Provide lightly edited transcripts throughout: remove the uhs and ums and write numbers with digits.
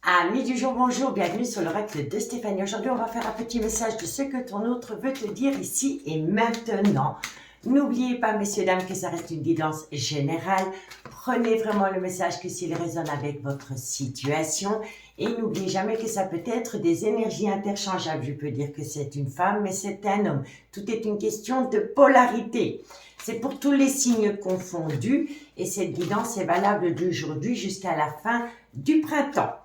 Amis du jour, bonjour, bienvenue sur l'oracle de Stéphanie. Aujourd'hui, on va faire un petit message de ce que ton autre veut te dire ici et maintenant. N'oubliez pas, messieurs, dames, que ça reste une guidance générale. Prenez vraiment le message que s'il résonne avec votre situation. Et n'oubliez jamais que ça peut être des énergies interchangeables. Je peux dire que c'est une femme, mais c'est un homme. Tout est une question de polarité. C'est pour tous les signes confondus. Et cette guidance est valable d'aujourd'hui jusqu'à la fin du printemps.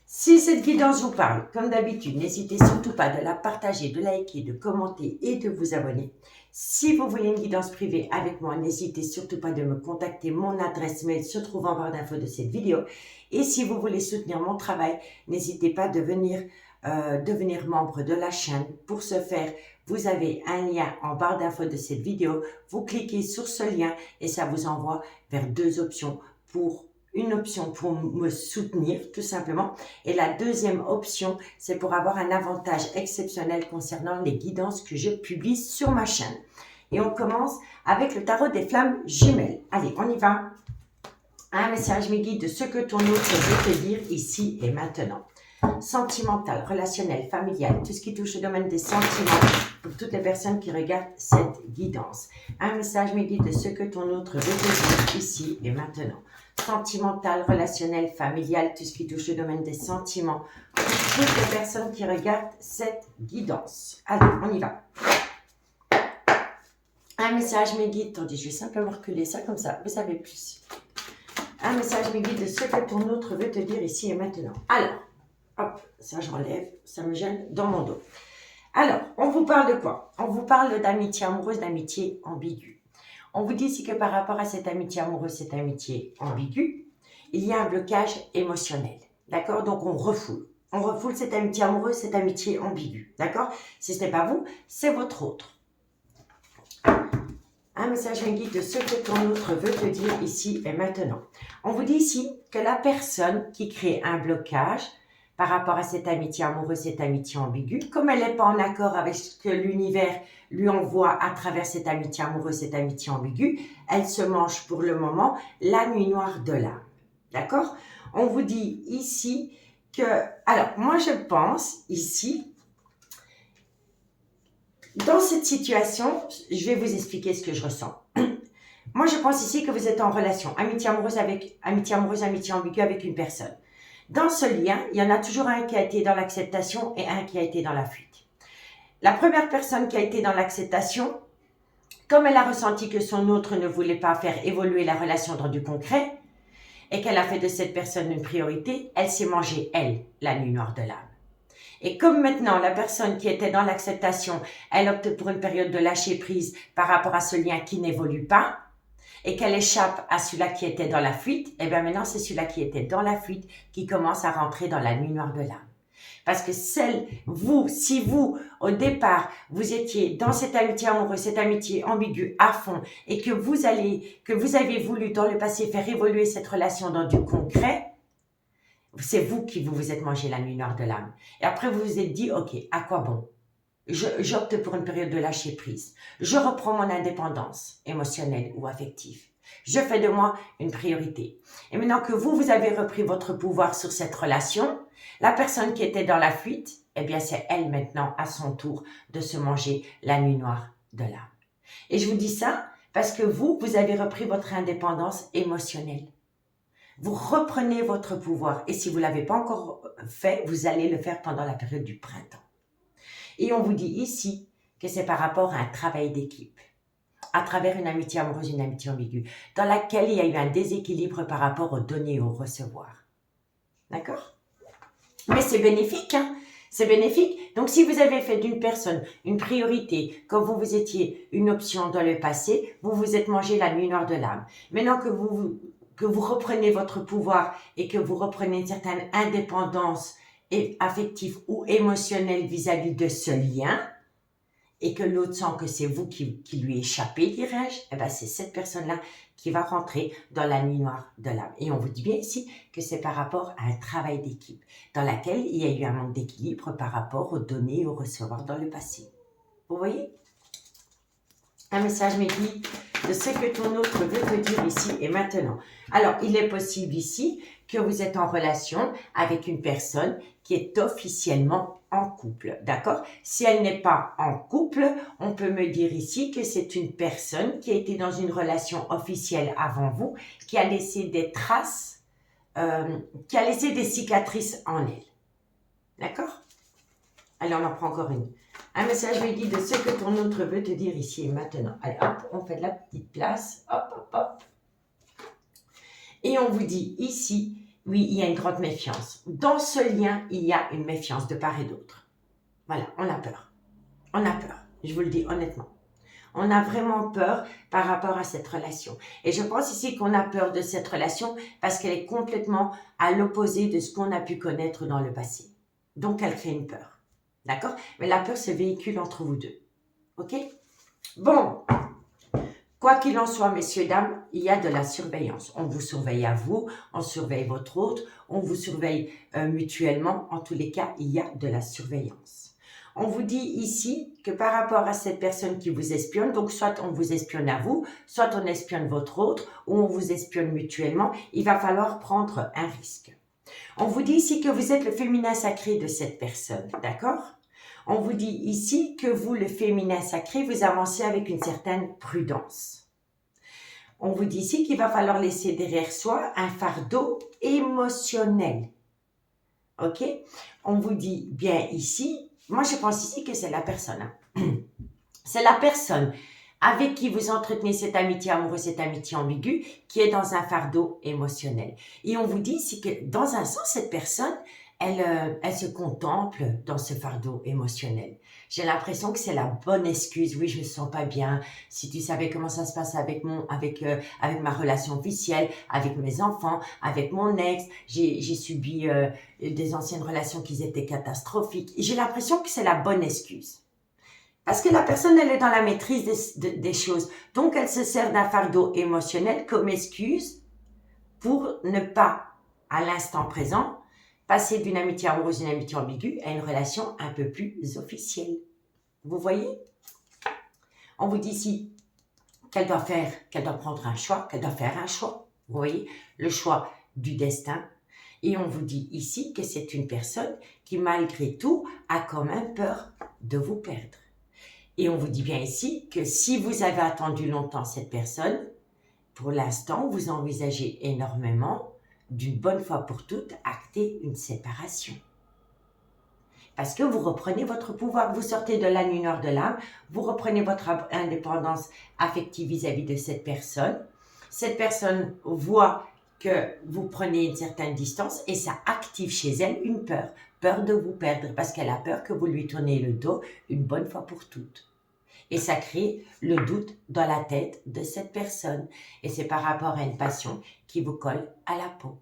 Si cette guidance vous parle, comme d'habitude, n'hésitez surtout pas de la partager, de liker, de commenter et de vous abonner. Si vous voulez une guidance privée avec moi, n'hésitez surtout pas de me contacter. Mon adresse mail se trouve en barre d'infos de cette vidéo. Et si vous voulez soutenir mon travail, n'hésitez pas de devenir membre de la chaîne. Pour ce faire, vous avez un lien en barre d'infos de cette vidéo. Vous cliquez sur ce lien et ça vous envoie vers deux options une option pour me soutenir, tout simplement. Et la deuxième option, c'est pour avoir un avantage exceptionnel concernant les guidances que je publie sur ma chaîne. Et on commence avec le tarot des flammes jumelles. Allez, on y va. Un message me guide de ce que ton autre veut te dire ici et maintenant. Sentimental, relationnel, familial, tout ce qui touche au domaine des sentiments pour toutes les personnes qui regardent cette guidance. Un message me guide de ce que ton autre veut te dire ici et maintenant. Sentimental, relationnel, familial, tout ce qui touche au domaine des sentiments pour toutes les personnes qui regardent cette guidance. Allez, on y va. Un message me guide, attendez, je vais simplement reculer ça comme ça, vous savez plus. Un message me guide de ce que ton autre veut te dire ici et maintenant. Alors, hop, ça j'enlève, ça me gêne dans mon dos. Alors, on vous parle de quoi? On vous parle d'amitié amoureuse, d'amitié ambiguë. On vous dit ici que par rapport à cette amitié amoureuse, cette amitié ambiguë, il y a un blocage émotionnel. D'accord? Donc, on refoule. On refoule cette amitié amoureuse, cette amitié ambiguë. D'accord? Si ce n'est pas vous, c'est votre autre. Un message me guide de ce que ton autre veut te dire ici et maintenant. On vous dit ici que la personne qui crée un blocage par rapport à cette amitié amoureuse, cette amitié ambiguë, comme elle n'est pas en accord avec ce que l'univers lui envoie à travers cette amitié amoureuse, cette amitié ambiguë, elle se mange pour le moment la nuit noire de l'âme. D'accord? On vous dit ici que... Alors, moi je pense ici, dans cette situation, je vais vous expliquer ce que je ressens. Moi je pense ici que vous êtes en relation, amitié amoureuse, amitié ambiguë avec une personne. Dans ce lien, il y en a toujours un qui a été dans l'acceptation et un qui a été dans la fuite. La première personne qui a été dans l'acceptation, comme elle a ressenti que son autre ne voulait pas faire évoluer la relation dans du concret et qu'elle a fait de cette personne une priorité, elle s'est mangée, elle, la nuit noire de l'âme. Et comme maintenant, la personne qui était dans l'acceptation, elle opte pour une période de lâcher prise par rapport à ce lien qui n'évolue pas, et qu'elle échappe à celui-là qui était dans la fuite, et bien maintenant c'est celui-là qui était dans la fuite qui commence à rentrer dans la nuit noire de l'âme. Parce que si vous, au départ, vous étiez dans cette amitié amoureuse, cette amitié ambiguë à fond, et que vous avez voulu dans le passé faire évoluer cette relation dans du concret, c'est vous qui vous êtes mangé la nuit noire de l'âme. Et après vous vous êtes dit, ok, à quoi bon? J'opte pour une période de lâcher prise. Je reprends mon indépendance émotionnelle ou affective. Je fais de moi une priorité. Et maintenant que vous avez repris votre pouvoir sur cette relation, la personne qui était dans la fuite, eh bien c'est elle maintenant à son tour de se manger la nuit noire de l'âme. Et je vous dis ça parce que vous avez repris votre indépendance émotionnelle. Vous reprenez votre pouvoir et si vous ne l'avez pas encore fait, vous allez le faire pendant la période du printemps. Et on vous dit ici que c'est par rapport à un travail d'équipe, à travers une amitié amoureuse, une amitié ambiguë, dans laquelle il y a eu un déséquilibre par rapport au donner et au recevoir. D'accord? Mais c'est bénéfique, hein? C'est bénéfique. Donc, si vous avez fait d'une personne une priorité, quand vous étiez une option dans le passé, vous vous êtes mangé la nuit noire de l'âme. Maintenant que vous reprenez votre pouvoir et que vous reprenez une certaine indépendance affectif ou émotionnel vis-à-vis de ce lien et que l'autre sent que c'est vous qui lui échappez, dirais-je, eh ben c'est cette personne-là qui va rentrer dans la nuit noire de l'âme. Et on vous dit bien ici que c'est par rapport à un travail d'équipe dans laquelle il y a eu un manque d'équilibre par rapport aux données et au recevoir dans le passé. Vous voyez? Un message me dit de ce que ton autre veut te dire ici et maintenant. Alors, il est possible ici que vous êtes en relation avec une personne qui est officiellement en couple, d'accord? Si elle n'est pas en couple, on peut me dire ici que c'est une personne qui a été dans une relation officielle avant vous, qui a laissé des traces, qui a laissé des cicatrices en elle. D'accord? Allez, on en prend encore une. Un message lui dit de ce que ton autre veut te dire ici et maintenant. Allez, hop, on fait de la petite place. Hop, hop, hop. Et on vous dit ici, oui, il y a une grande méfiance. Dans ce lien, il y a une méfiance de part et d'autre. Voilà, on a peur. On a peur, je vous le dis honnêtement. On a vraiment peur par rapport à cette relation. Et je pense ici qu'on a peur de cette relation parce qu'elle est complètement à l'opposé de ce qu'on a pu connaître dans le passé. Donc, elle crée une peur. D'accord? Mais la peur se véhicule entre vous deux. OK? Bon. Quoi qu'il en soit, messieurs, dames, il y a de la surveillance. On vous surveille à vous, on surveille votre autre, on vous surveille mutuellement. En tous les cas, il y a de la surveillance. On vous dit ici que par rapport à cette personne qui vous espionne, donc soit on vous espionne à vous, soit on espionne votre autre, ou on vous espionne mutuellement, il va falloir prendre un risque. On vous dit ici que vous êtes le féminin sacré de cette personne, d'accord? On vous dit ici que vous, le féminin sacré, vous avancez avec une certaine prudence. On vous dit ici qu'il va falloir laisser derrière soi un fardeau émotionnel. OK? On vous dit bien ici, moi je pense ici que c'est la personne. Hein? C'est la personne avec qui vous entretenez cette amitié amoureuse, cette amitié ambiguë, qui est dans un fardeau émotionnel. Et on vous dit ici que dans un sens, cette personne, elle se contemple dans ce fardeau émotionnel. J'ai l'impression que c'est la bonne excuse. Oui, je me sens pas bien. Si tu savais comment ça se passe avec ma relation officielle, avec mes enfants, avec mon ex, j'ai subi des anciennes relations qui étaient catastrophiques. J'ai l'impression que c'est la bonne excuse. Parce que la personne, elle est dans la maîtrise des choses. Donc, elle se sert d'un fardeau émotionnel comme excuse pour ne pas, à l'instant présent, passer d'une amitié amoureuse, une amitié ambiguë, à une relation un peu plus officielle. Vous voyez? On vous dit ici qu'elle doit prendre un choix, qu'elle doit faire un choix. Vous voyez? Le choix du destin. Et on vous dit ici que c'est une personne qui, malgré tout, a quand même peur de vous perdre. Et on vous dit bien ici que si vous avez attendu longtemps cette personne, pour l'instant, vous envisagez énormément, d'une bonne fois pour toutes, acter une séparation. Parce que vous reprenez votre pouvoir, vous sortez de la nuit noire de l'âme, vous reprenez votre indépendance affective vis-à-vis de cette personne. Cette personne voit que vous prenez une certaine distance et ça active chez elle une peur. Peur de vous perdre parce qu'elle a peur que vous lui tourniez le dos une bonne fois pour toutes. Et ça crée le doute dans la tête de cette personne. Et c'est par rapport à une passion qui vous colle à la peau.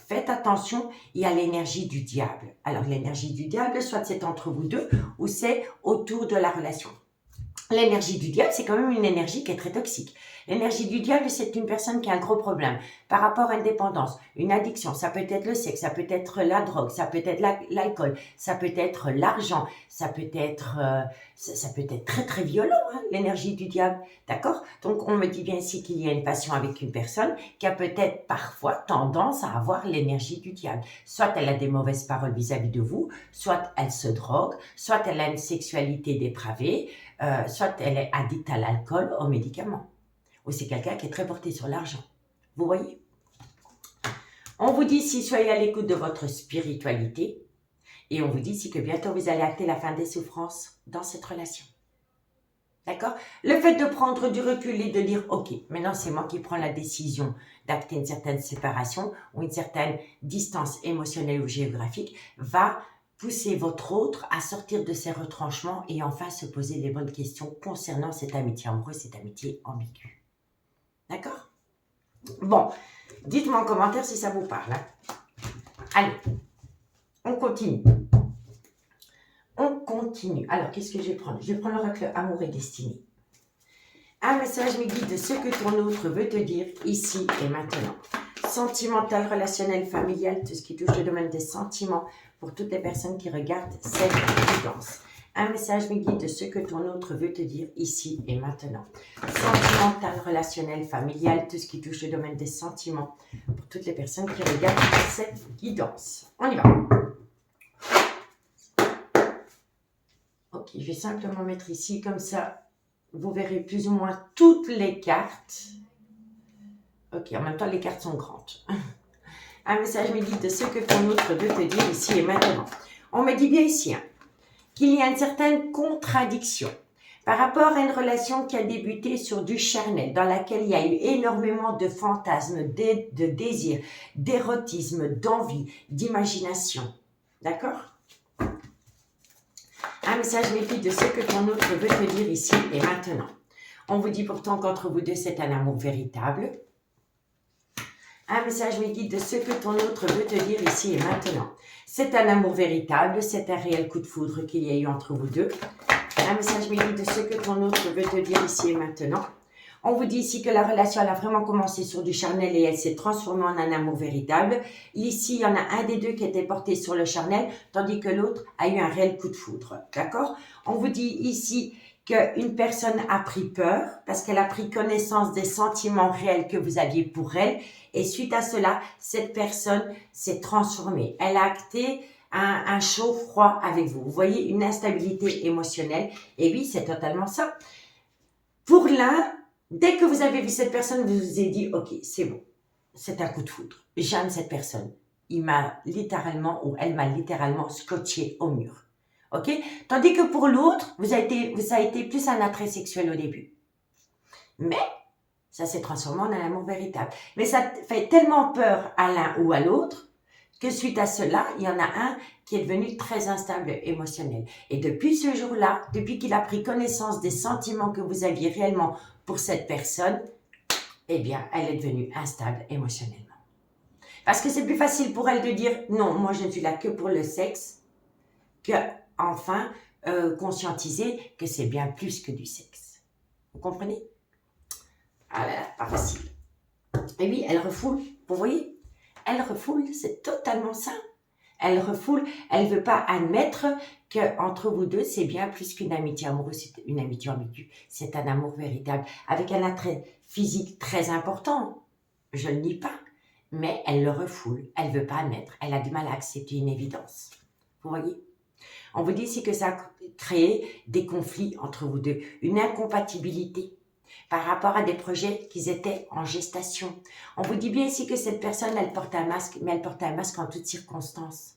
Faites attention, il y a l'énergie du diable. Alors l'énergie du diable, soit c'est entre vous deux ou c'est autour de la relation. L'énergie du diable, c'est quand même une énergie qui est très toxique. L'énergie du diable, c'est une personne qui a un gros problème par rapport à une dépendance, une addiction. Ça peut être le sexe, ça peut être la drogue, ça peut être l'alcool, ça peut être l'argent, ça peut être très très violent, hein, l'énergie du diable. D'accord? Donc on me dit bien ici qu'il y a une passion avec une personne qui a peut-être parfois tendance à avoir l'énergie du diable. Soit elle a des mauvaises paroles vis-à-vis de vous, soit elle se drogue, soit elle a une sexualité dépravée, soit elle est addicte à l'alcool, aux médicaments. Ou c'est quelqu'un qui est très porté sur l'argent. Vous voyez? On vous dit ici, soyez à l'écoute de votre spiritualité. Et on vous dit ici que bientôt vous allez acter la fin des souffrances dans cette relation. D'accord? Le fait de prendre du recul et de dire, ok, maintenant c'est moi qui prends la décision d'acter une certaine séparation ou une certaine distance émotionnelle ou géographique, va pousser votre autre à sortir de ses retranchements et enfin se poser les bonnes questions concernant cette amitié amoureuse, cette amitié ambiguë. D'accord? Bon, dites-moi en commentaire si ça vous parle. Hein? Allez, on continue. On continue. Alors, qu'est-ce que je vais prendre? Je vais prendre l'oracle Amour et Destinée. Un message me guide de ce que ton autre veut te dire ici et maintenant. Sentimental, relationnel, familial, tout ce qui touche le domaine des sentiments pour toutes les personnes qui regardent cette guidance. Un message me guide de ce que ton autre veut te dire ici et maintenant. Sentimental, relationnel, familial, tout ce qui touche le domaine des sentiments. Pour toutes les personnes qui regardent cette guidance. On y va. Ok, je vais simplement mettre ici, comme ça, vous verrez plus ou moins toutes les cartes. Ok, en même temps, les cartes sont grandes. Un message me dit de ce que ton autre veut te dire ici et maintenant. On me dit bien ici qu'il y a une certaine contradiction par rapport à une relation qui a débuté sur du charnel, dans laquelle il y a eu énormément de fantasmes, de désirs, d'érotisme, d'envie, d'imagination. D'accord? Un message me dit de ce que ton autre veut te dire ici et maintenant. On vous dit pourtant qu'entre vous deux, c'est un amour véritable. Un message me guide de ce que ton autre veut te dire ici et maintenant. C'est un amour véritable, c'est un réel coup de foudre qu'il y a eu entre vous deux. Un message me guide de ce que ton autre veut te dire ici et maintenant. On vous dit ici que la relation elle a vraiment commencé sur du charnel et elle s'est transformée en un amour véritable. Ici, il y en a un des deux qui était porté sur le charnel, tandis que l'autre a eu un réel coup de foudre. D'accord? On vous dit ici qu'une personne a pris peur parce qu'elle a pris connaissance des sentiments réels que vous aviez pour elle. Et suite à cela, cette personne s'est transformée. Elle a acté un chaud-froid avec vous. Vous voyez, une instabilité émotionnelle. Et oui, c'est totalement ça. Pour l'un, dès que vous avez vu cette personne, vous vous êtes dit, ok, c'est bon. C'est un coup de foudre. J'aime cette personne. Il m'a littéralement, ou elle m'a littéralement scotché au mur. Ok? Tandis que pour l'autre, ça a été plus un attrait sexuel au début. Mais ça s'est transformé en un amour véritable. Mais ça fait tellement peur à l'un ou à l'autre que suite à cela, il y en a un qui est devenu très instable émotionnel. Et depuis ce jour-là, depuis qu'il a pris connaissance des sentiments que vous aviez réellement pour cette personne, eh bien, elle est devenue instable émotionnellement. Parce que c'est plus facile pour elle de dire « Non, moi je ne suis là que pour le sexe » que enfin conscientiser que c'est bien plus que du sexe. Vous comprenez? Ah là là, pas facile. Et oui, elle refoule, vous voyez? Elle refoule, c'est totalement ça. Elle refoule, elle ne veut pas admettre qu'entre vous deux, c'est bien plus qu'une amitié amoureuse, c'est une amitié ambiguë, c'est un amour véritable, avec un attrait physique très important, je ne le nie pas, mais elle le refoule, elle ne veut pas admettre, elle a du mal à accepter une évidence. Vous voyez? On vous dit ici que ça a créé des conflits entre vous deux, une incompatibilité par rapport à des projets qui étaient en gestation. On vous dit bien ici que cette personne, elle porte un masque, mais elle porte un masque en toutes circonstances.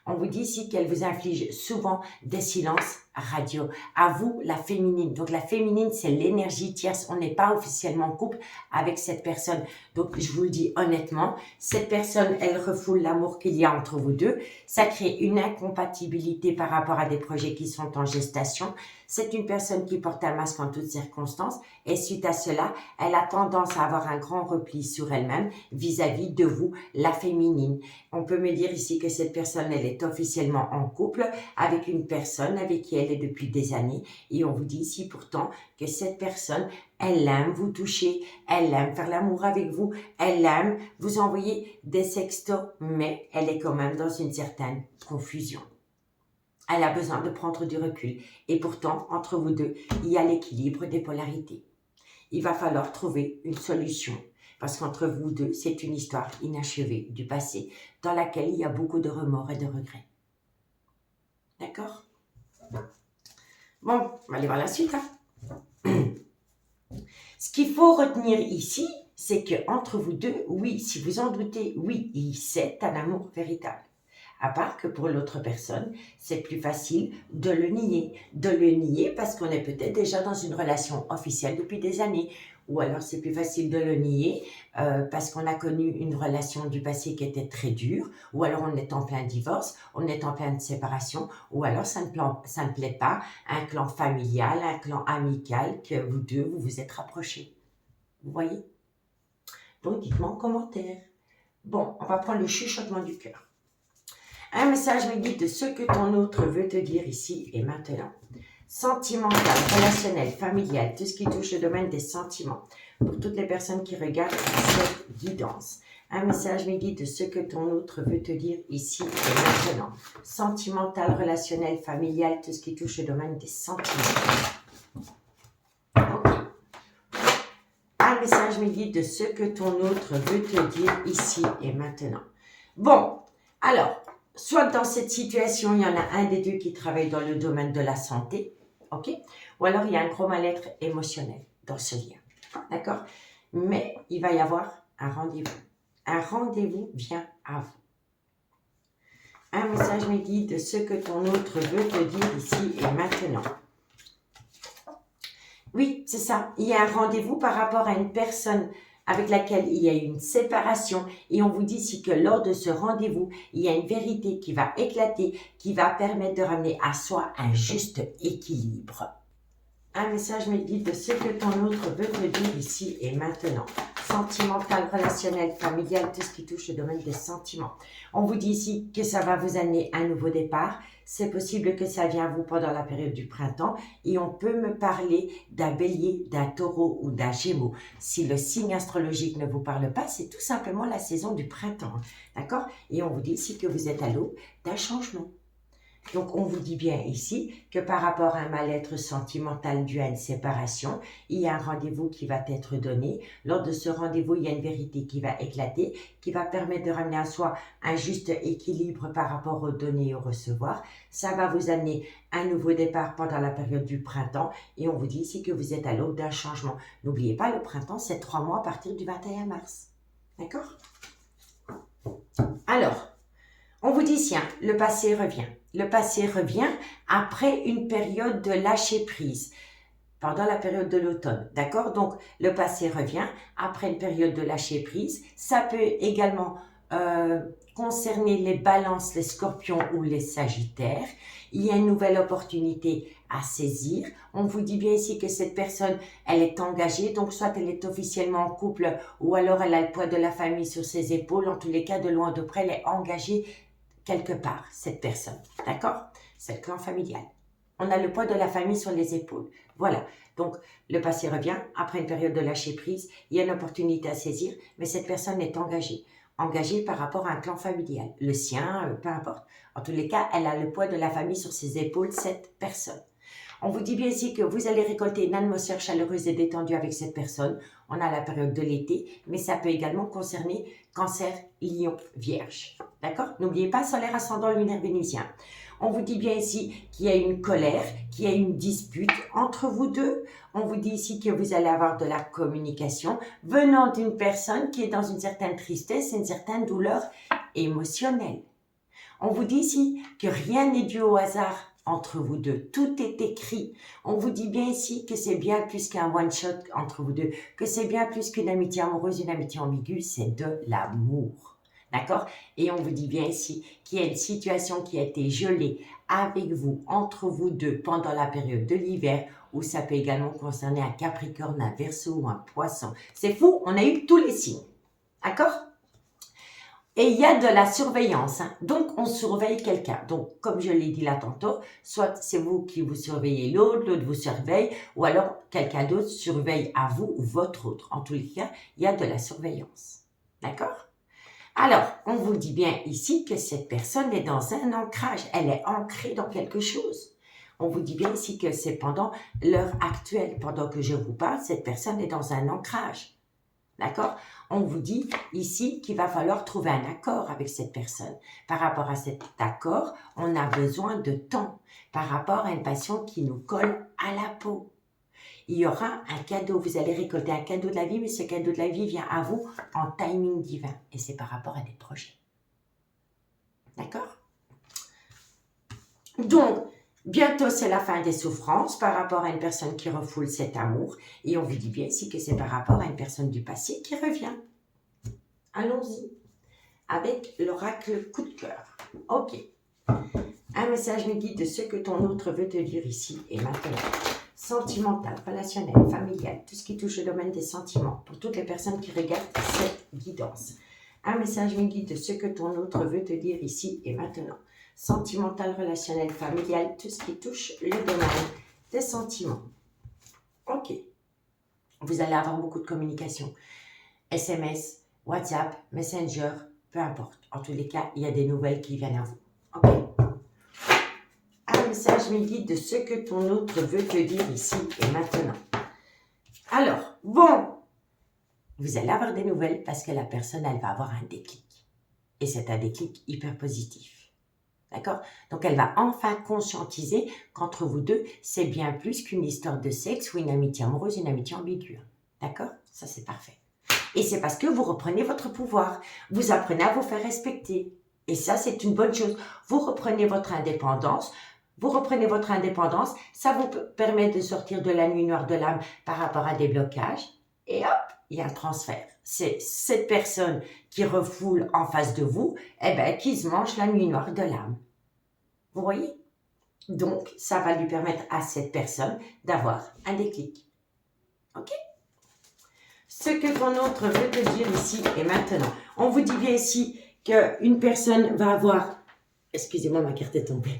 On vous dit ici qu'elle vous inflige souvent des silences radio. À vous, la féminine. Donc, la féminine, c'est l'énergie tierce. On n'est pas officiellement en couple avec cette personne. Donc, je vous le dis honnêtement, cette personne, elle refoule l'amour qu'il y a entre vous deux. Ça crée une incompatibilité par rapport à des projets qui sont en gestation. C'est une personne qui porte un masque en toutes circonstances. Et suite à cela, elle a tendance à avoir un grand repli sur elle-même vis-à-vis de vous, la féminine. On peut me dire ici que cette personne, elle est officiellement en couple avec une personne avec qui elle est depuis des années. Et on vous dit ici pourtant que cette personne, elle aime vous toucher, elle aime faire l'amour avec vous, elle aime vous envoyer des sextos, mais elle est quand même dans une certaine confusion. Elle a besoin de prendre du recul. Et pourtant, entre vous deux, il y a l'équilibre des polarités. Il va falloir trouver une solution. Parce qu'entre vous deux, c'est une histoire inachevée du passé, dans laquelle il y a beaucoup de remords et de regrets. D'accord? Bon, on va aller voir la suite. Ce qu'il faut retenir ici, c'est qu'entre vous deux, oui, si vous en doutez, oui, c'est un amour véritable. À part que pour l'autre personne, c'est plus facile de le nier. De le nier parce qu'on est peut-être déjà dans une relation officielle depuis des années. Ou alors c'est plus facile de le nier parce qu'on a connu une relation du passé qui était très dure. Ou alors on est en plein divorce, on est en pleine séparation. Ou alors ça ne plaît pas, un clan familial, un clan amical que vous deux, vous vous êtes rapprochés. Vous voyez? Donc dites-moi en commentaire. Bon, on va prendre le chuchotement du cœur. Un message me dit de ce que ton autre veut te dire ici et maintenant. Sentimental, relationnel, familial, tout ce qui touche le domaine des sentiments. Pour toutes les personnes qui regardent cette guidance. Un message me guide de ce que ton autre veut te dire ici et maintenant. Sentimental, relationnel, familial, tout ce qui touche au domaine des sentiments. Ok. Un message me guide de ce que ton autre veut te dire ici et maintenant. Bon, alors, soit dans cette situation, il y en a un des deux qui travaille dans le domaine de la santé, ok? Ou alors il y a un gros mal-être émotionnel dans ce lien, d'accord? Mais il va y avoir un rendez-vous. Un rendez-vous vient à vous. Un message me guide de ce que ton autre veut te dire ici et maintenant. Oui, c'est ça. Il y a un rendez-vous par rapport à une personne avec laquelle il y a une séparation et on vous dit ici que lors de ce rendez-vous, il y a une vérité qui va éclater, qui va permettre de ramener à soi un juste équilibre. Un message me guide de ce que ton autre veut te dire ici et maintenant. Sentimental, relationnel, familial, tout ce qui touche le domaine des sentiments. On vous dit ici que ça va vous amener un nouveau départ. C'est possible que ça vienne à vous pendant la période du printemps et on peut me parler d'un bélier, d'un taureau ou d'un gémeau. Si le signe astrologique ne vous parle pas, c'est tout simplement la saison du printemps. D'accord? Et on vous dit ici que vous êtes à l'aube d'un changement. Donc, on vous dit bien ici que par rapport à un mal-être sentimental dû à une séparation, il y a un rendez-vous qui va être donné. Lors de ce rendez-vous, il y a une vérité qui va éclater, qui va permettre de ramener à soi un juste équilibre par rapport aux données et au recevoir. Ça va vous amener un nouveau départ pendant la période du printemps et on vous dit ici que vous êtes à l'aube d'un changement. N'oubliez pas, le printemps, c'est 3 mois à partir du 21 mars. D'accord? Alors, on vous dit tiens, le passé revient. Le passé revient après une période de lâcher prise, pendant la période de l'automne, d'accord? Donc, le passé revient après une période de lâcher prise. Ça peut également concerner les balances, les scorpions ou les sagittaires. Il y a une nouvelle opportunité à saisir. On vous dit bien ici que cette personne, elle est engagée, donc soit elle est officiellement en couple ou alors elle a le poids de la famille sur ses épaules. En tous les cas, de loin de près, elle est engagée quelque part, cette personne, d'accord? C'est le clan familial. On a le poids de la famille sur les épaules. Voilà. Donc, le passé revient. Après une période de lâcher prise, il y a une opportunité à saisir, mais cette personne est engagée. Engagée par rapport à un clan familial. Le sien, peu importe. En tous les cas, elle a le poids de la famille sur ses épaules, cette personne. On vous dit bien ici que vous allez récolter une atmosphère chaleureuse et détendue avec cette personne. On a la période de l'été, mais ça peut également concerner Cancer, Lion, Vierge. D'accord? N'oubliez pas, solaire, ascendant, lunaire, vénusien. On vous dit bien ici qu'il y a une colère, qu'il y a une dispute entre vous deux. On vous dit ici que vous allez avoir de la communication venant d'une personne qui est dans une certaine tristesse et une certaine douleur émotionnelle. On vous dit ici que rien n'est dû au hasard entre vous deux. Tout est écrit. On vous dit bien ici que c'est bien plus qu'un one-shot entre vous deux, que c'est bien plus qu'une amitié amoureuse, une amitié ambiguë, c'est de l'amour. D'accord? Et on vous dit bien ici qu'il y a une situation qui a été gelée avec vous, entre vous deux, pendant la période de l'hiver, où ça peut également concerner un Capricorne, un Verseau ou un Poisson. C'est fou, on a eu tous les signes. D'accord? Et il y a de la surveillance, hein. Donc on surveille quelqu'un. Donc comme je l'ai dit là tantôt, soit c'est vous qui vous surveillez l'autre, l'autre vous surveille, ou alors quelqu'un d'autre surveille à vous ou votre autre. En tous les cas, il y a de la surveillance. D'accord? Alors, on vous dit bien ici que cette personne est dans un ancrage, elle est ancrée dans quelque chose. On vous dit bien ici que c'est pendant l'heure actuelle, pendant que je vous parle, cette personne est dans un ancrage. D'accord? On vous dit ici qu'il va falloir trouver un accord avec cette personne. Par rapport à cet accord, on a besoin de temps. Par rapport à une passion qui nous colle à la peau. Il y aura un cadeau. Vous allez récolter un cadeau de la vie, mais ce cadeau de la vie vient à vous en timing divin. Et c'est par rapport à des projets. D'accord? Donc, bientôt, c'est la fin des souffrances par rapport à une personne qui refoule cet amour. Et on vous dit bien ici que c'est par rapport à une personne du passé qui revient. Allons-y avec l'oracle coup de cœur. Ok. Un message me guide de ce que ton autre veut te dire ici et maintenant. Sentimental, relationnel, familial, tout ce qui touche le domaine des sentiments. Pour toutes les personnes qui regardent cette guidance. Un message me guide de ce que ton autre veut te dire ici et maintenant. Sentimental, relationnel, familial, tout ce qui touche le domaine des sentiments. Ok. Vous allez avoir beaucoup de communication. SMS, WhatsApp, Messenger, peu importe. En tous les cas, il y a des nouvelles qui viennent à vous. Ok? Un message me guide de ce que ton autre veut te dire ici et maintenant. Alors, bon, vous allez avoir des nouvelles parce que la personne, elle va avoir un déclic. Et c'est un déclic hyper positif. D'accord? Donc, elle va enfin conscientiser qu'entre vous deux, c'est bien plus qu'une histoire de sexe ou une amitié amoureuse, une amitié ambiguë. D'accord? Ça, c'est parfait. Et c'est parce que vous reprenez votre pouvoir. Vous apprenez à vous faire respecter. Et ça, c'est une bonne chose. Vous reprenez votre indépendance. Vous reprenez votre indépendance. Ça vous permet de sortir de la nuit noire de l'âme par rapport à des blocages. Et hop, il y a un transfert. C'est cette personne qui refoule en face de vous, qui se mange la nuit noire de l'âme. Vous voyez? Donc, ça va lui permettre à cette personne d'avoir un déclic. OK? Ce que ton autre veut te dire ici et maintenant. On vous dit bien ici qu'une personne va avoir... Excusez-moi, ma carte est tombée.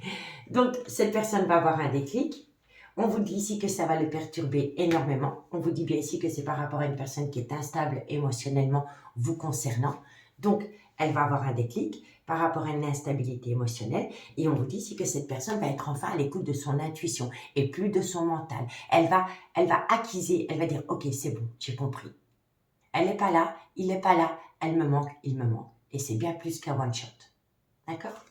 Donc, cette personne va avoir un déclic. On vous dit ici que ça va le perturber énormément. On vous dit bien ici que c'est par rapport à une personne qui est instable émotionnellement vous concernant. Donc, elle va avoir un déclic par rapport à une instabilité émotionnelle. Et on vous dit ici que cette personne va être enfin à l'écoute de son intuition et plus de son mental. Elle va acquiser, elle va dire « Ok, c'est bon, j'ai compris. Elle n'est pas là, il n'est pas là, elle me manque, il me manque. » Et c'est bien plus qu'un one-shot. D'accord?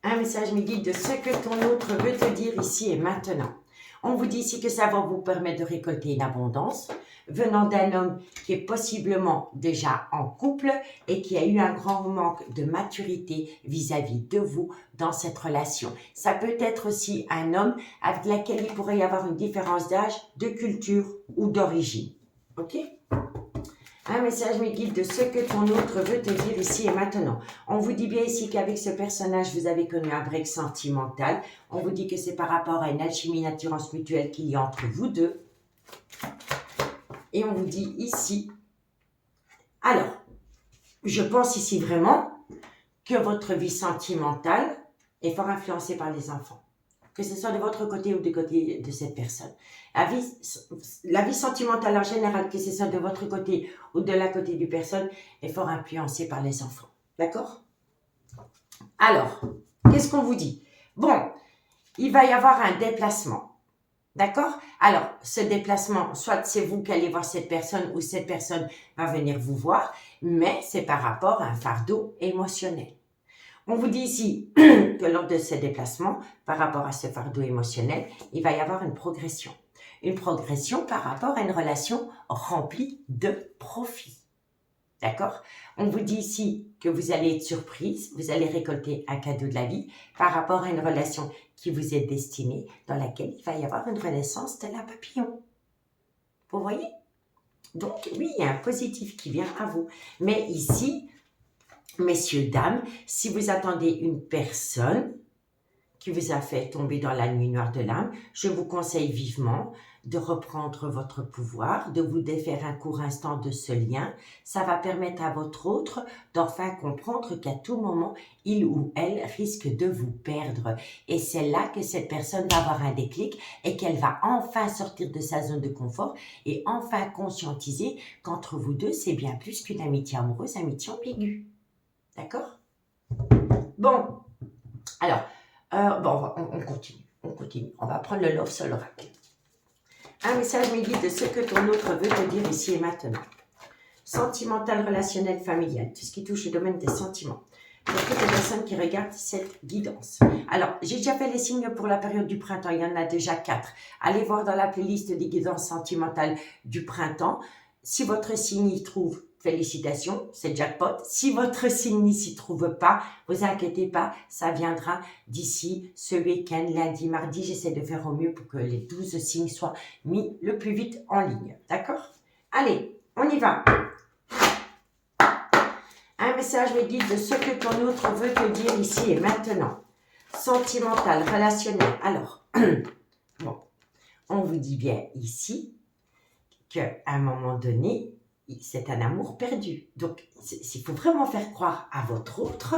Un message me guide de ce que ton autre veut te dire ici et maintenant. On vous dit ici que ça va vous permettre de récolter une abondance venant d'un homme qui est possiblement déjà en couple et qui a eu un grand manque de maturité vis-à-vis de vous dans cette relation. Ça peut être aussi un homme avec lequel il pourrait y avoir une différence d'âge, de culture ou d'origine. OK? Un message me guide de ce que ton autre veut te dire ici et maintenant. On vous dit bien ici qu'avec ce personnage, vous avez connu un break sentimental. On vous dit que c'est par rapport à une alchimie, une attirance mutuelle qu'il y a entre vous deux. Et on vous dit ici... Alors, je pense ici vraiment que votre vie sentimentale est fort influencée par les enfants. Que ce soit de votre côté ou du côté de cette personne. La vie sentimentale en général, que ce soit de votre côté ou de la côté du personne, est fort influencée par les enfants. D'accord? Alors, qu'est-ce qu'on vous dit? Bon, il va y avoir un déplacement. D'accord? Alors, ce déplacement, soit c'est vous qui allez voir cette personne ou cette personne va venir vous voir, mais c'est par rapport à un fardeau émotionnel. On vous dit ici que lors de ce déplacement, par rapport à ce fardeau émotionnel, il va y avoir une progression. Une progression par rapport à une relation remplie de profit. D'accord? On vous dit ici que vous allez être surprise, vous allez récolter un cadeau de la vie par rapport à une relation qui vous est destinée, dans laquelle il va y avoir une renaissance de la papillon. Vous voyez? Donc oui, il y a un positif qui vient à vous. Mais ici... Messieurs, dames, si vous attendez une personne qui vous a fait tomber dans la nuit noire de l'âme, je vous conseille vivement de reprendre votre pouvoir, de vous défaire un court instant de ce lien. Ça va permettre à votre autre d'enfin comprendre qu'à tout moment, il ou elle risque de vous perdre. Et c'est là que cette personne va avoir un déclic et qu'elle va enfin sortir de sa zone de confort et enfin conscientiser qu'entre vous deux, c'est bien plus qu'une amitié amoureuse, amitié ambiguë. D'accord? Bon, alors, on continue. On va prendre le Love Soul Oracle. Un message me guide de ce que ton autre veut te dire ici et maintenant. Sentimental, relationnel, familial, tout ce qui touche le domaine des sentiments. Pour toutes les personnes qui regardent cette guidance. Alors, j'ai déjà fait les signes pour la période du printemps, il y en a déjà 4. Allez voir dans la playlist des guidances sentimentales du printemps. Si votre signe y trouve, félicitations, c'est jackpot. Si votre signe n'y s'y trouve pas, vous inquiétez pas, ça viendra d'ici ce week-end, lundi, mardi. J'essaie de faire au mieux pour que les 12 signes soient mis le plus vite en ligne. D'accord? Allez, on y va. Un message me guide de ce que ton autre veut te dire ici et maintenant. Sentimental, relationnel. Alors, bon, on vous dit bien ici qu'à un moment donné, c'est un amour perdu. Donc, il faut vraiment faire croire à votre autre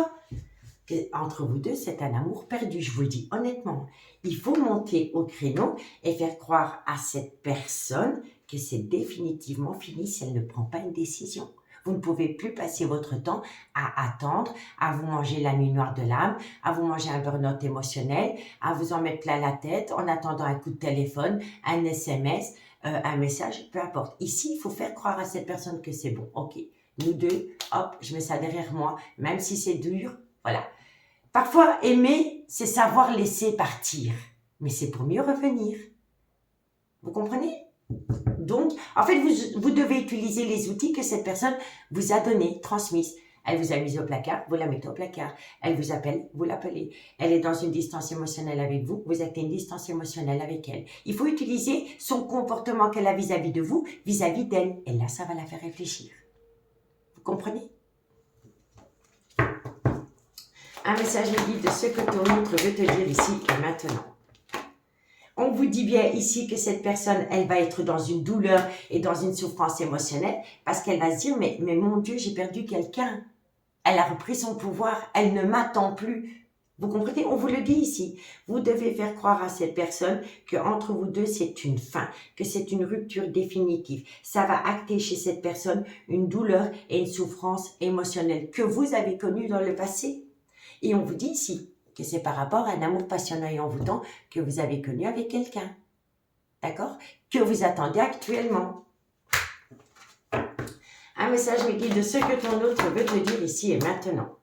qu'entre vous deux, c'est un amour perdu. Je vous le dis honnêtement. Il faut monter au créneau et faire croire à cette personne que c'est définitivement fini si elle ne prend pas une décision. Vous ne pouvez plus passer votre temps à attendre, à vous manger la nuit noire de l'âme, à vous manger un burn-out émotionnel, à vous en mettre plein la tête en attendant un coup de téléphone, un SMS, un message, peu importe. Ici, il faut faire croire à cette personne que c'est bon. Ok, nous deux, hop, je mets ça derrière moi, même si c'est dur, voilà. Parfois, aimer, c'est savoir laisser partir, mais c'est pour mieux revenir. Vous comprenez? Donc, en fait, vous devez utiliser les outils que cette personne vous a donnés, transmis. Elle vous a mis au placard, vous la mettez au placard. Elle vous appelle, vous l'appelez. Elle est dans une distance émotionnelle avec vous, vous êtes une distance émotionnelle avec elle. Il faut utiliser son comportement qu'elle a vis-à-vis de vous, vis-à-vis d'elle. Et là, ça va la faire réfléchir. Vous comprenez? Un message guide de ce que ton autre veut te dire ici et maintenant. On vous dit bien ici que cette personne, elle va être dans une douleur et dans une souffrance émotionnelle parce qu'elle va se dire, mais mon Dieu, j'ai perdu quelqu'un. Elle a repris son pouvoir, elle ne m'attend plus. Vous comprenez? On vous le dit ici. Vous devez faire croire à cette personne qu'entre vous deux, c'est une fin, que c'est une rupture définitive. Ça va acter chez cette personne une douleur et une souffrance émotionnelle que vous avez connue dans le passé. Et on vous dit ici que c'est par rapport à un amour passionnel et envoûtant que vous avez connu avec quelqu'un. D'accord? Que vous attendez actuellement. Un message me guide de ce que ton autre veut te dire ici et maintenant.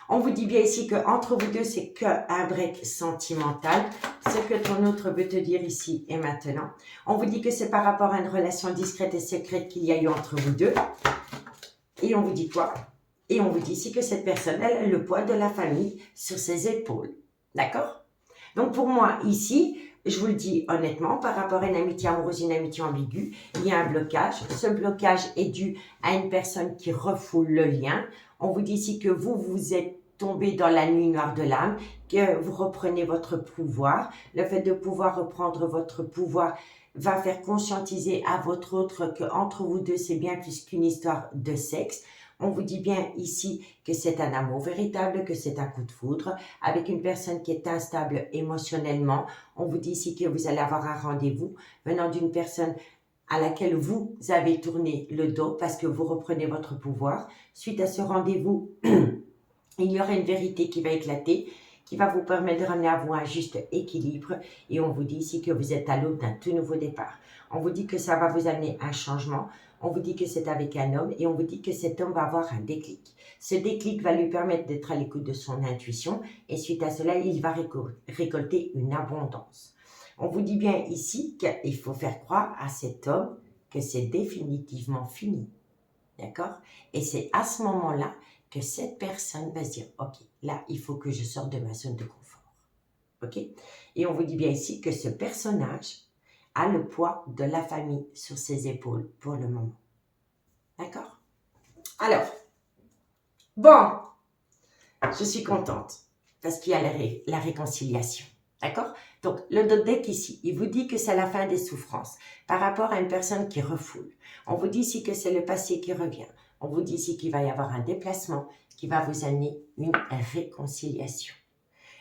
On vous dit bien ici qu'entre vous deux, c'est qu'un break sentimental. Ce que ton autre veut te dire ici et maintenant. On vous dit que c'est par rapport à une relation discrète et secrète qu'il y a eu entre vous deux. Et on vous dit quoi? Et on vous dit ici que cette personne, elle a le poids de la famille sur ses épaules. D'accord? Donc pour moi, ici, je vous le dis honnêtement, par rapport à une amitié amoureuse, une amitié ambiguë, il y a un blocage. Ce blocage est dû à une personne qui refoule le lien. On vous dit ici que vous êtes tombé dans la nuit noire de l'âme, que vous reprenez votre pouvoir. Le fait de pouvoir reprendre votre pouvoir va faire conscientiser à votre autre qu'entre vous deux, c'est bien plus qu'une histoire de sexe. On vous dit bien ici que c'est un amour véritable, que c'est un coup de foudre, avec une personne qui est instable émotionnellement. On vous dit ici que vous allez avoir un rendez-vous venant d'une personne à laquelle vous avez tourné le dos parce que vous reprenez votre pouvoir. Suite à ce rendez-vous, il y aura une vérité qui va éclater, qui va vous permettre de ramener à vous un juste équilibre. Et on vous dit ici que vous êtes à l'aube d'un tout nouveau départ. On vous dit que ça va vous amener un changement. On vous dit que c'est avec un homme et on vous dit que cet homme va avoir un déclic. Ce déclic va lui permettre d'être à l'écoute de son intuition et suite à cela, il va récolter une abondance. On vous dit bien ici qu'il faut faire croire à cet homme que c'est définitivement fini. D'accord? Et c'est à ce moment-là que cette personne va se dire, ok, là, il faut que je sorte de ma zone de confort. Ok? Et on vous dit bien ici que ce personnage a le poids de la famille sur ses épaules pour le moment. D'accord? Alors, bon, je suis contente parce qu'il y a la réconciliation. D'accord? Donc, le deck ici, il vous dit que c'est la fin des souffrances par rapport à une personne qui refoule. On vous dit ici que c'est le passé qui revient. On vous dit ici qu'il va y avoir un déplacement qui va vous amener une réconciliation.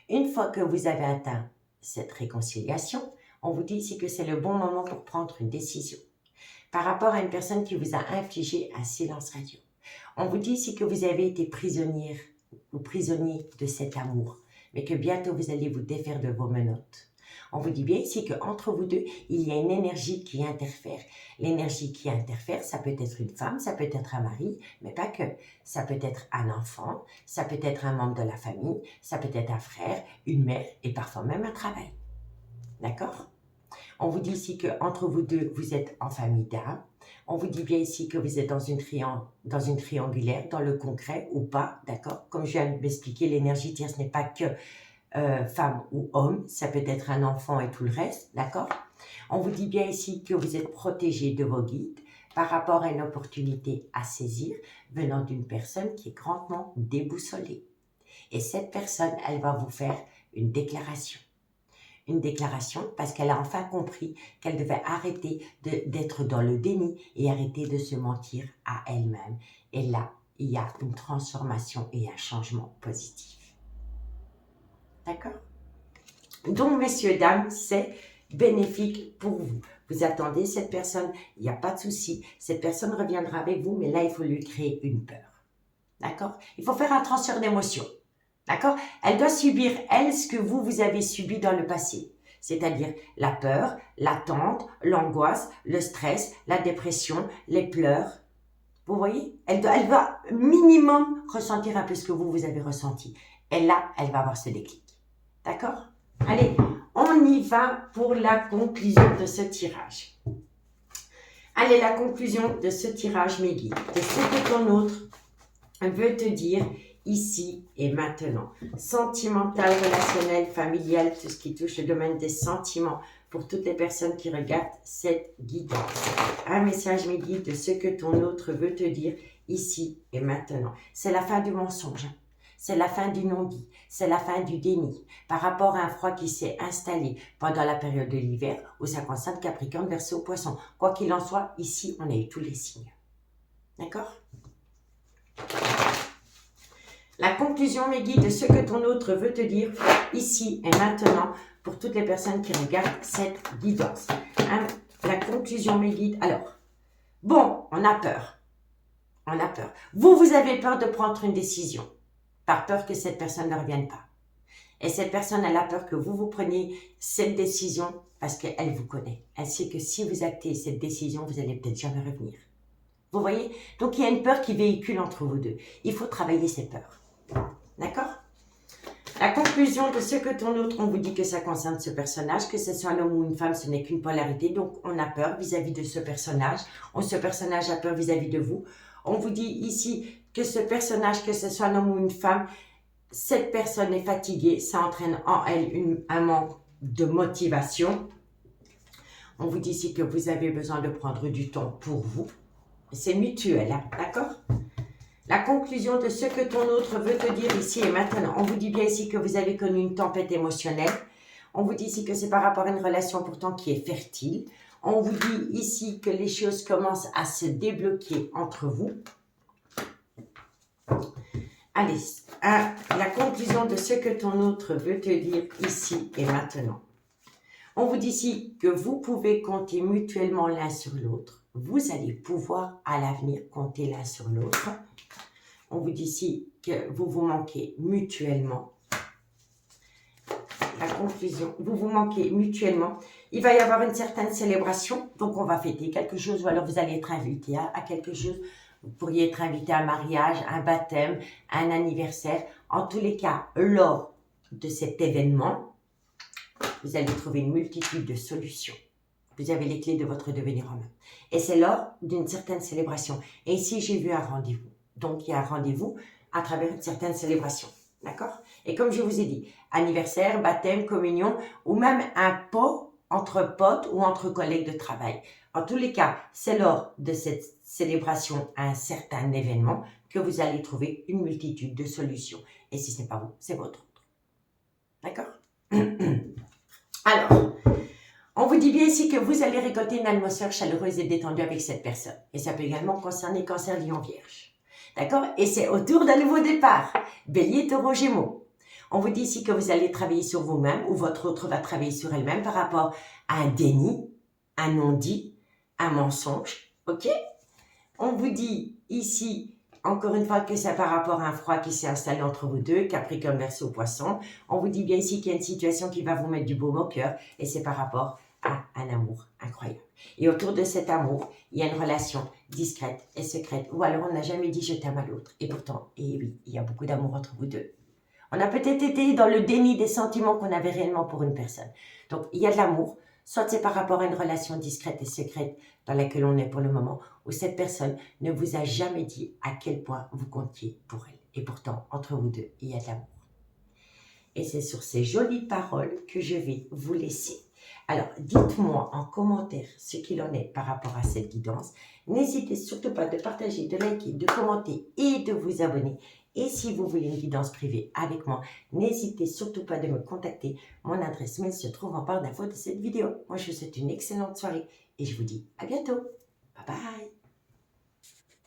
Une fois que vous avez atteint cette réconciliation, on vous dit ici que c'est le bon moment pour prendre une décision par rapport à une personne qui vous a infligé un silence radio. On vous dit ici que vous avez été prisonnière ou prisonnier de cet amour, mais que bientôt vous allez vous défaire de vos menottes. On vous dit bien ici qu'entre vous deux, il y a une énergie qui interfère. L'énergie qui interfère, ça peut être une femme, ça peut être un mari, mais pas que. Ça peut être un enfant, ça peut être un membre de la famille, ça peut être un frère, une mère et parfois même un travail. D'accord? On vous dit ici qu'entre vous deux, vous êtes en famille d'âme. On vous dit bien ici que vous êtes dans une triangulaire, dans le concret ou pas, d'accord? Comme je viens de m'expliquer, l'énergie tierce n'est pas que femme ou homme, ça peut être un enfant et tout le reste, d'accord? On vous dit bien ici que vous êtes protégé de vos guides par rapport à une opportunité à saisir venant d'une personne qui est grandement déboussolée. Et cette personne, elle va vous faire une déclaration. Une déclaration parce qu'elle a enfin compris qu'elle devait arrêter d'être dans le déni et arrêter de se mentir à elle-même. Et là, il y a une transformation et un changement positif. D'accord? Donc, messieurs, dames, c'est bénéfique pour vous. Vous attendez cette personne, il n'y a pas de souci. Cette personne reviendra avec vous, mais là, il faut lui créer une peur. D'accord? Il faut faire un transfert d'émotion. D'accord? Elle doit subir, elle, ce que vous avez subi dans le passé. C'est-à-dire la peur, l'attente, l'angoisse, le stress, la dépression, les pleurs. Vous voyez? Elle doit minimum ressentir un peu ce que vous avez ressenti. Et là, elle va avoir ce déclic. D'accord? Allez, on y va pour la conclusion de ce tirage. Allez, la conclusion de ce tirage, mes guides, de ce que ton autre veut te dire ici et maintenant. Sentimental, relationnel, familial, tout ce qui touche le domaine des sentiments pour toutes les personnes qui regardent cette guidance. Un message, mes guides, de ce que ton autre veut te dire ici et maintenant. C'est la fin du mensonge. C'est la fin du non-dit, c'est la fin du déni par rapport à un froid qui s'est installé pendant la période de l'hiver où ça concerne Capricorne, Verseau, Poisson. Quoi qu'il en soit, ici, on a eu tous les signes. D'accord? La conclusion, mes guides, de ce que ton autre veut te dire ici et maintenant pour toutes les personnes qui regardent cette guidance. Hein? La conclusion, mes guides. Alors, bon, on a peur. On a peur. Vous avez peur de prendre une décision. Par peur que cette personne ne revienne pas. Et cette personne, elle a peur que vous preniez cette décision parce qu'elle vous connaît. Elle sait que si vous actez cette décision, vous allez peut-être jamais revenir. Vous voyez? Donc, il y a une peur qui véhicule entre vous deux. Il faut travailler ces peurs. D'accord? La conclusion de ce que ton autre, on vous dit que ça concerne ce personnage, que ce soit un homme ou une femme, ce n'est qu'une polarité. Donc, on a peur vis-à-vis de ce personnage. Ce personnage a peur vis-à-vis de vous. On vous dit ici que ce personnage, que ce soit un homme ou une femme, cette personne est fatiguée, ça entraîne en elle un manque de motivation. On vous dit ici que vous avez besoin de prendre du temps pour vous. C'est mutuel, hein, d'accord? La conclusion de ce que ton autre veut te dire ici et maintenant. On vous dit bien ici que vous avez connu une tempête émotionnelle. On vous dit ici que c'est par rapport à une relation pourtant qui est fertile. On vous dit ici que les choses commencent à se débloquer entre vous. Allez, la conclusion de ce que ton autre veut te dire ici et maintenant. On vous dit ici que vous pouvez compter mutuellement l'un sur l'autre. Vous allez pouvoir à l'avenir compter l'un sur l'autre. On vous dit ici que vous vous manquez mutuellement. La conclusion, vous vous manquez mutuellement. Il va y avoir une certaine célébration, donc on va fêter quelque chose ou alors vous allez être invité à quelque chose. Vous pourriez être invité à un mariage, un baptême, un anniversaire. En tous les cas, lors de cet événement, vous allez trouver une multitude de solutions. Vous avez les clés de votre devenir en main. Et c'est lors d'une certaine célébration. Et ici, j'ai vu un rendez-vous. Donc, il y a un rendez-vous à travers une certaine célébration. D'accord? Et comme je vous ai dit, anniversaire, baptême, communion, ou même un pot entre potes ou entre collègues de travail. En tous les cas, c'est lors de cette célébration à un certain événement que vous allez trouver une multitude de solutions. Et si ce n'est pas vous, c'est votre autre. D'accord? Alors, on vous dit bien ici que vous allez récolter une atmosphère chaleureuse et détendue avec cette personne. Et ça peut également concerner Cancer, Lion, Vierge. D'accord? Et c'est autour d'un nouveau départ. Bélier, Taureau, Gémeaux. On vous dit ici que vous allez travailler sur vous-même ou votre autre va travailler sur elle-même par rapport à un déni, un non-dit, un mensonge. Ok? On vous dit ici, encore une fois, que c'est par rapport à un froid qui s'est installé entre vous deux, Capricorne, Verseau, Poisson. On vous dit bien ici qu'il y a une situation qui va vous mettre du baume au cœur et c'est par rapport à un amour incroyable. Et autour de cet amour, il y a une relation discrète et secrète ou alors on n'a jamais dit je t'aime à l'autre. Et pourtant, et oui, il y a beaucoup d'amour entre vous deux. On a peut-être été dans le déni des sentiments qu'on avait réellement pour une personne. Donc, il y a de l'amour. Soit c'est par rapport à une relation discrète et secrète dans laquelle on est pour le moment, où cette personne ne vous a jamais dit à quel point vous comptiez pour elle. Et pourtant, entre vous deux, il y a de l'amour. Et c'est sur ces jolies paroles que je vais vous laisser. Alors, dites-moi en commentaire ce qu'il en est par rapport à cette guidance. N'hésitez surtout pas de partager, de liker, de commenter et de vous abonner. Et si vous voulez une guidance privée avec moi, n'hésitez surtout pas de me contacter. Mon adresse mail se trouve en barre d'infos de cette vidéo. Moi, je vous souhaite une excellente soirée et je vous dis à bientôt. Bye bye.